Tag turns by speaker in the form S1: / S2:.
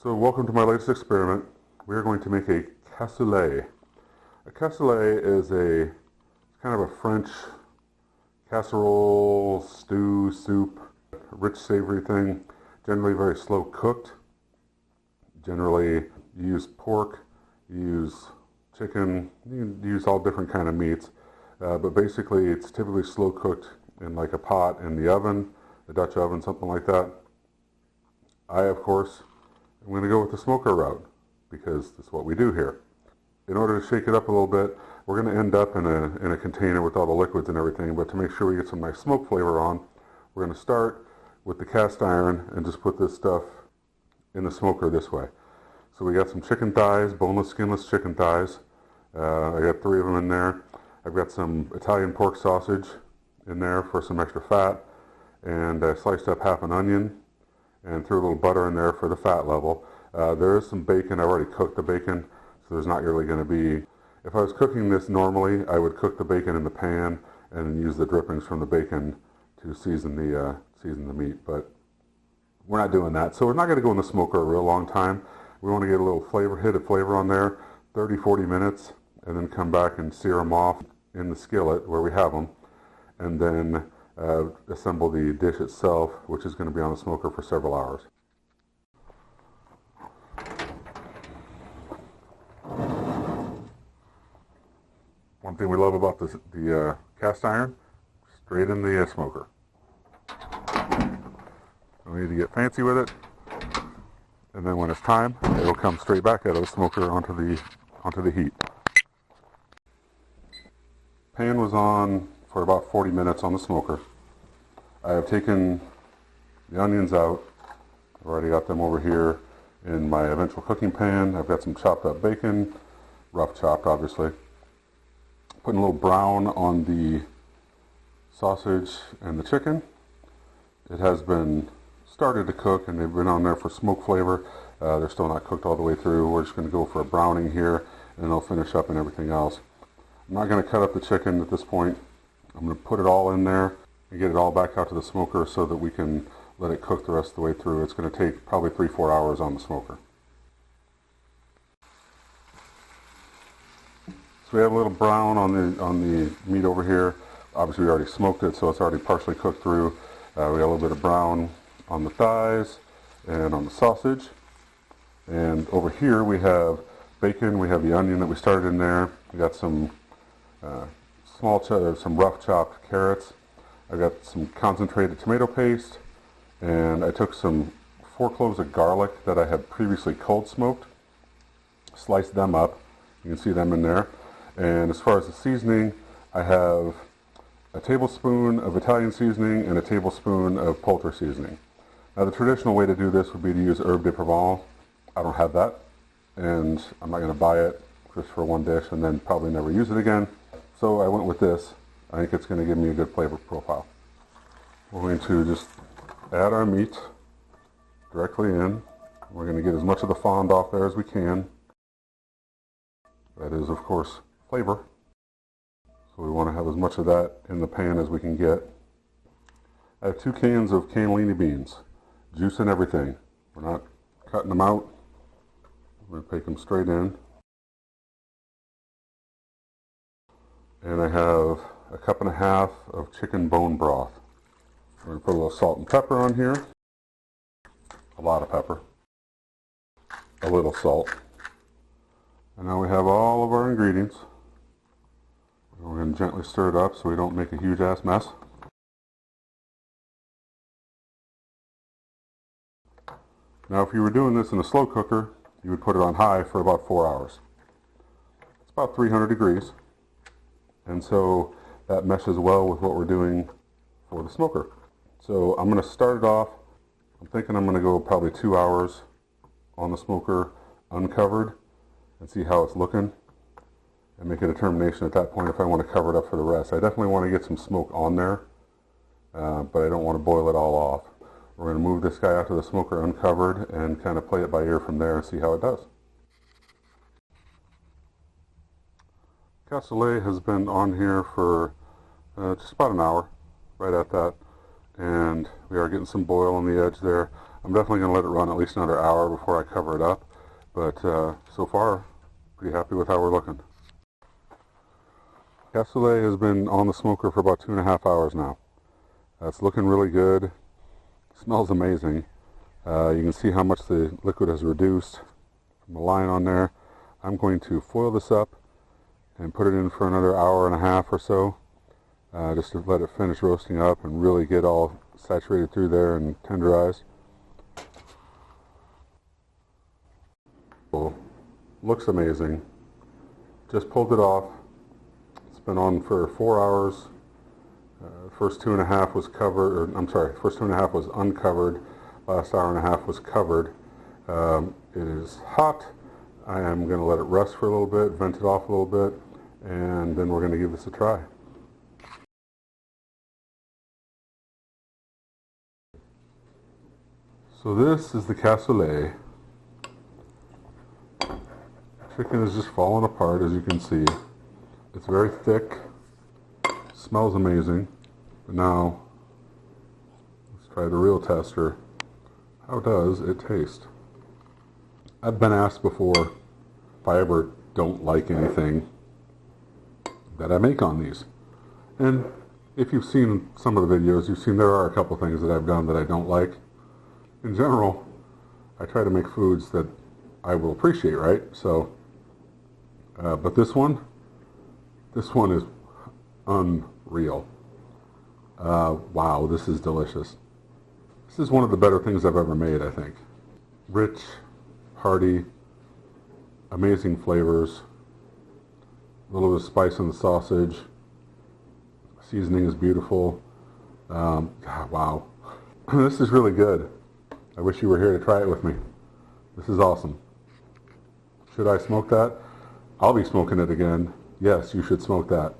S1: So welcome to my latest experiment. We are going to make a cassoulet. A cassoulet is a kind of a French casserole, stew, soup, rich savory thing, generally very slow cooked. Generally you use pork, you use chicken, you use all different kind of meats, but basically it's typically slow cooked in like a pot in the oven, a Dutch oven, something like that. I, of course, I'm going to go with the smoker route because that's what we do here. In order to shake it up a little bit, we're going to end up in a container with all the liquids and everything, but to make sure we get some nice smoke flavor on, we're going to start with the cast iron and just put this stuff in the smoker this way. So we got some chicken thighs, boneless, skinless chicken thighs. I got 3 of them in there. I've got some Italian pork sausage in there for some extra fat, and I sliced up half an onion and threw a little butter in there for the fat level. There is some bacon. I've already cooked the bacon, so there's not really going to be... If I was cooking this normally, I would cook the bacon in the pan and then use the drippings from the bacon to season the meat, but we're not doing that. So we're not going to go in the smoker a real long time. We want to get a little hit of flavor on there, 30-40 minutes, and then come back and sear them off in the skillet where we have them, and then assemble the dish itself, which is going to be on the smoker for several hours. One thing we love about the cast iron, straight in the smoker. We need to get fancy with it, and then when it's time, it'll come straight back out of the smoker onto the heat. Pan was on for about 40 minutes on the smoker. I have taken the onions out. I've already got them over here in my eventual cooking pan. I've got some chopped up bacon, rough chopped obviously. Putting a little brown on the sausage and the chicken. It has been started to cook and they've been on there for smoke flavor. They're still not cooked all the way through. We're just going to go for a browning here and they'll finish up and everything else. I'm not going to cut up the chicken at this point. I'm going to put it all in there and get it all back out to the smoker so that we can let it cook the rest of the way through. It's going to take probably 3-4 hours on the smoker. So we have a little brown on the meat over here. Obviously we already smoked it, so it's already partially cooked through. We got a little bit of brown on the thighs and on the sausage. And over here we have bacon, we have the onion that we started in there. We got some some rough chopped carrots. I got some concentrated tomato paste, and I took some 4 cloves of garlic that I had previously cold smoked, sliced them up. You can see them in there. And as far as the seasoning, I have a tablespoon of Italian seasoning and a tablespoon of poultry seasoning. Now the traditional way to do this would be to use herbe de Provence. I don't have that, and I'm not going to buy it just for one dish and then probably never use it again. So I went with this. I think it's going to give me a good flavor profile. We're going to just add our meat directly in. We're going to get as much of the fond off there as we can. That is, of course, flavor. So we want to have as much of that in the pan as we can get. I have 2 cans of cannellini beans, juice and everything. We're not cutting them out. We're going to take them straight in. And I have a 1.5 cups of chicken bone broth. We're going to put a little salt and pepper on here. A lot of pepper. A little salt. And now we have all of our ingredients. We're going to gently stir it up so we don't make a huge ass mess. Now if you were doing this in a slow cooker, you would put it on high for about 4 hours. It's about 300 degrees. And so that meshes well with what we're doing for the smoker. So I'm going to start it off. I'm thinking I'm going to go probably 2 hours on the smoker uncovered and see how it's looking and make a determination at that point if I want to cover it up for the rest. I definitely want to get some smoke on there, but I don't want to boil it all off. We're going to move this guy out to the smoker uncovered and kind of play it by ear from there and see how it does. Cassoulet has been on here for just about an hour, right at that, and we are getting some boil on the edge there. I'm definitely going to let it run at least another hour before I cover it up. But so far, pretty happy with how we're looking. Cassoulet has been on the smoker for about 2.5 hours now. It's looking really good. It smells amazing. You can see how much the liquid has reduced from the line on there. I'm going to foil this up and put it in for another hour and a half or so, just to let it finish roasting up and really get all saturated through there and tenderized. Looks amazing. Just pulled it off. It's been on for 4 hours. First 2.5 was covered, or I'm sorry, first 2.5 was uncovered. Last hour and a half was covered. It is hot. I am going to let it rest for a little bit, vent it off a little bit, and then we're going to give this a try. So this is the cassoulet. Chicken is just falling apart, as you can see. It's very thick. Smells amazing. But now, let's try the real tester. How does it taste? I've been asked before if I ever don't like anything that I make on these. And if you've seen some of the videos, you've seen there are a couple things that I've done that I don't like. In general, I try to make foods that I will appreciate, right? So, but this one is unreal. Wow, this is delicious. This is one of the better things I've ever made, I think. Rich, hearty, amazing flavors, a little bit of spice in the sausage, seasoning is beautiful. God, wow. This is really good. I wish you were here to try it with me. This is awesome. Should I smoke that? I'll be smoking it again. Yes, you should smoke that.